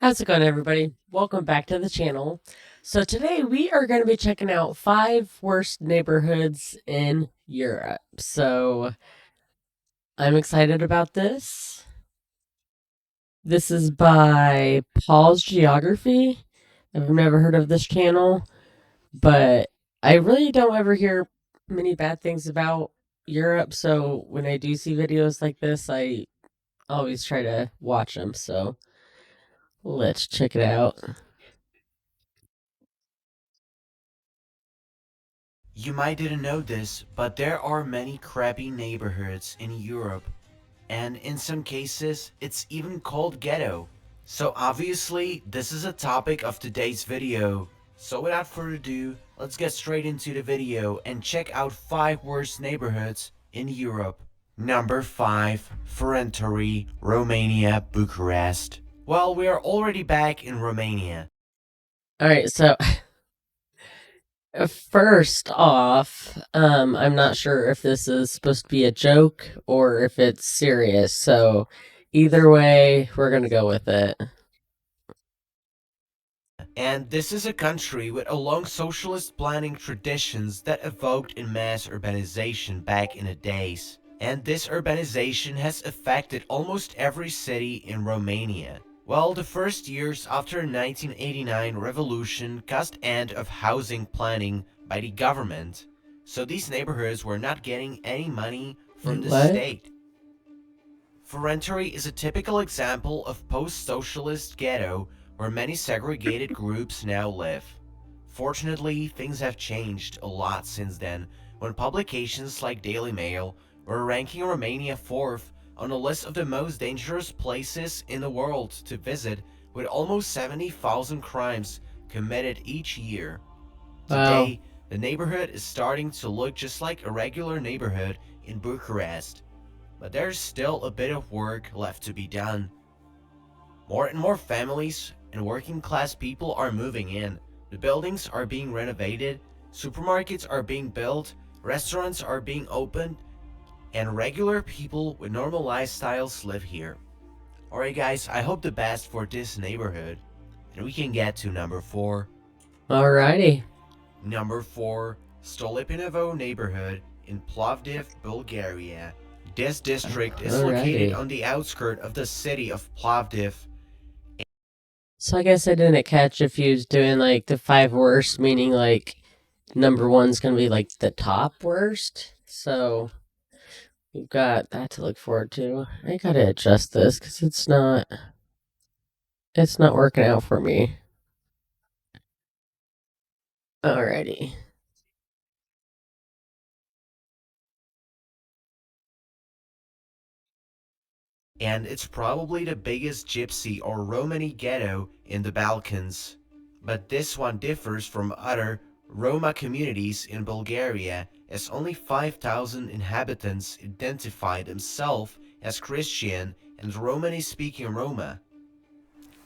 How's it going, everybody? Welcome back to the channel. So today we are going to be checking out 5 worst neighborhoods in Europe. So I'm excited about this. This is by Paul's Geography. I've never heard of this channel, but I really don't ever hear many bad things about Europe. So when I do see videos like this, I always try to watch them. So let's check it out. You might didn't know this, but there are many crappy neighborhoods in Europe, and in some cases, it's even called ghetto. So obviously, this is a topic of today's video. So without further ado, let's get straight into the video and check out 5 worst neighborhoods in Europe. Number 5. Ferentori, Romania, Bucharest. Well, we are already back in Romania. All right, so first off, I'm not sure if this is supposed to be a joke or if it's serious. So either way, we're gonna go with it. And this is a country with a long socialist planning traditions that evoked in mass urbanization back in the days. And this urbanization has affected almost every city in Romania. Well, the first years after the 1989 revolution caused end of housing planning by the government. So these neighborhoods were not getting any money from Wait, the what? state. Ferentori is a typical example of post-socialist ghetto where many segregated groups now live. Fortunately, things have changed a lot since then, when publications like Daily Mail were ranking Romania 4th on a list of the most dangerous places in the world to visit, with almost 70,000 crimes committed each year. Wow. Today, the neighborhood is starting to look just like a regular neighborhood in Bucharest, but there's still a bit of work left to be done. More and more families and working class people are moving in. The buildings are being renovated, supermarkets are being built, restaurants are being opened, and regular people with normal lifestyles live here. Alright guys, I hope the best for this neighborhood. And we can get to number 4. Alrighty. Number 4, Stolipinovo neighborhood in Plovdiv, Bulgaria. This district is located Alrighty. on the outskirts of the city of Plovdiv. So I guess I didn't catch if you was doing like the 5 worst, meaning like number one's gonna be like the top worst. So we've got that to look forward to. I gotta adjust this because it's not working out for me. Alrighty. And it's probably the biggest gypsy or Romani ghetto in the Balkans. But this one differs from other Roma communities in Bulgaria, as only 5,000 inhabitants identify themselves as Christian and Romani-speaking Roma,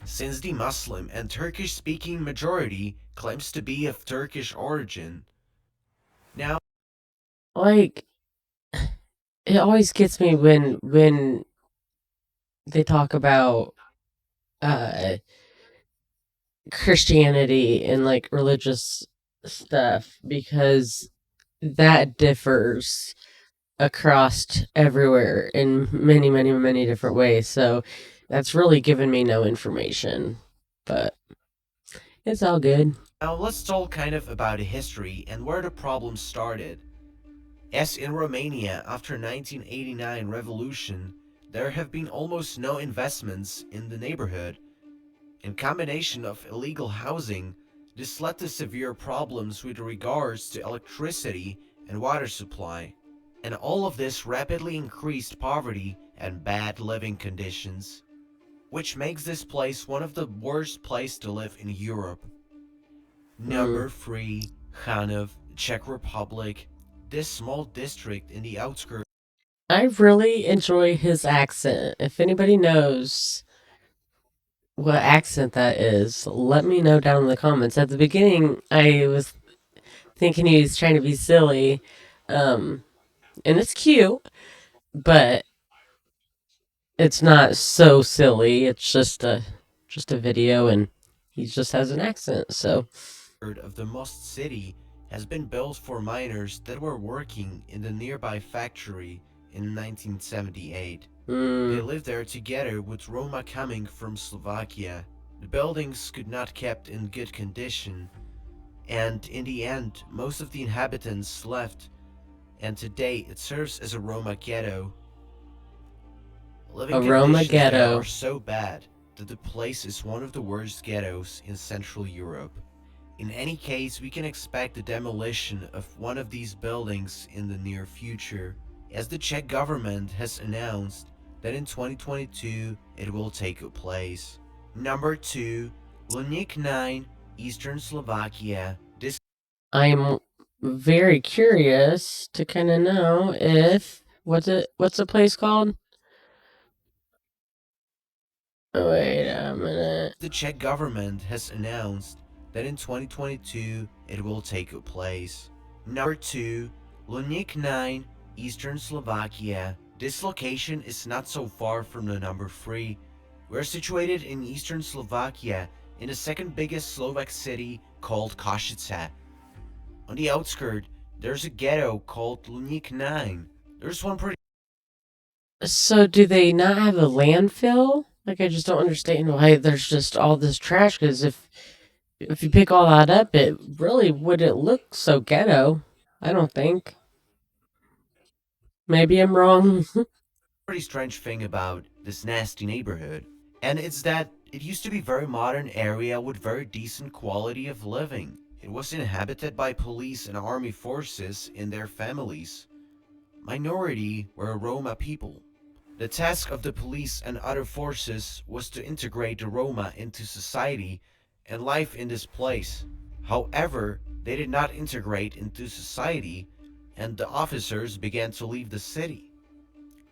since the Muslim and Turkish-speaking majority claims to be of Turkish origin. Now, Like, it always gets me when they talk about uh Christianity and like religious stuff because that differs across everywhere in many, many, many different ways. So that's really given me no information, but it's all good. now let's talk kind of about the history and where the problem started. As in Romania after 1989 revolution, there have been almost no investments in the neighborhood. In combination of illegal housing, this led to severe problems with regards to electricity and water supply. And all of this rapidly increased poverty and bad living conditions, which makes this place one of the worst places to live in Europe. Hmm. Number 3, Chanov, Czech Republic. This small district in the outskirts. I really enjoy his accent. If anybody knows what accent that is, let me know down in the comments. At the beginning, I was thinking he was trying to be silly, um, and it's cute, but it's not so silly. It's just a just a video and he just has an accent. So of the Most City has been built for miners that were working in the nearby factory in 1978. They lived there together with Roma coming from Slovakia. The buildings could not kept in good condition, and in the end, most of the inhabitants left, and today it serves as a Roma ghetto. Living a Roma conditions there ghetto. are so bad that the place is one of the worst ghettos in Central Europe. In any case, we can expect the demolition of one of these buildings in the near future, as the Czech government has announced that in 2022 it will take place. Number 2. Luník 9, Eastern Slovakia. This I'm very curious to kind of know if what's the place called? Oh, wait a minute. the Czech government has announced that in 2022 it will take place. Number 2. Luník 9, Eastern Slovakia. This location is not so far from the number 3. We're situated in Eastern Slovakia, in the second biggest Slovak city called Košice. On the outskirts, there's a ghetto called Luník 9. There's one pretty So do they not have a landfill? Like I just don't understand why there's just all this trash. Because if you pick all that up, it really wouldn't look so ghetto. I don't think. Maybe I'm wrong. strange thing about this nasty neighborhood, and it's that it used to be a very modern area with very decent quality of living. It was inhabited by police and army forces and their families. Minority were Roma people. The task of the police and other forces was to integrate the Roma into society and life in this place. However, they did not integrate into society, and the officers began to leave the city.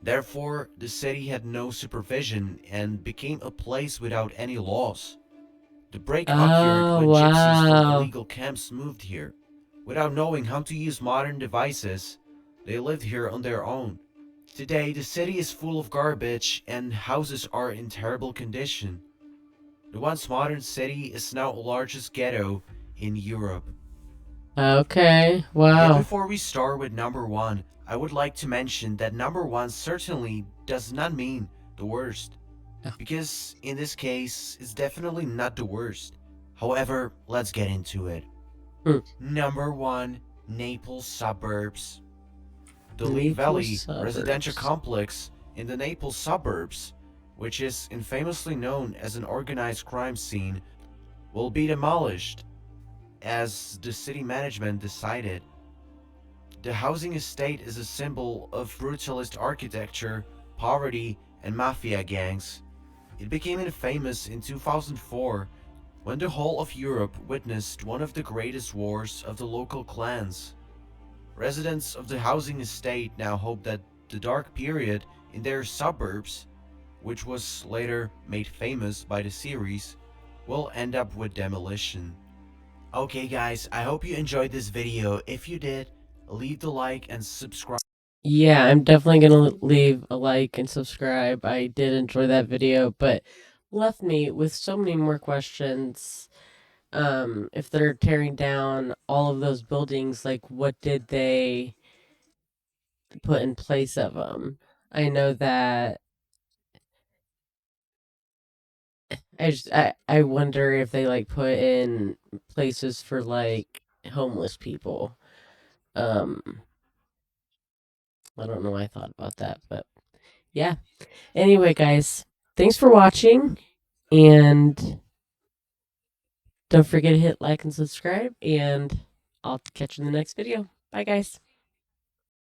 Therefore, the city had no supervision and became a place without any laws. The break occurred Oh, when gypsies from wow. illegal camps moved here. Without knowing how to use modern devices, they lived here on their own. Today, the city is full of garbage and houses are in terrible condition. The once modern city is now the largest ghetto in Europe. Okay. Yet Wow. before we start with number 1, I would like to mention that number 1 certainly does not mean the worst. Because in this case, it's definitely not the worst. However, let's get into it. Number 1, Naples suburbs. The Lee Valley residential complex in the Naples suburbs, which is infamously known as an organized crime scene, will be demolished, as the city management decided. The housing estate is a symbol of brutalist architecture, poverty, and mafia gangs. It became infamous in 2004 when the whole of Europe witnessed one of the greatest wars of the local clans. Residents of the housing estate now hope that the dark period in their suburbs, which was later made famous by the series, will end up with demolition. Okay guys, I hope you enjoyed this video. If you did, leave the like and subscribe. Yeah, I'm definitely gonna leave a like and subscribe. I did enjoy that video, but left me with so many more questions. If they're tearing down all of those buildings, like what did they put in place of them? I know that I wonder if they like put in places for like homeless people. Um, I don't know why I thought about that, but yeah. Anyway, guys, thanks for watching, and don't forget to hit like and subscribe, and I'll catch you in the next video. Bye, guys.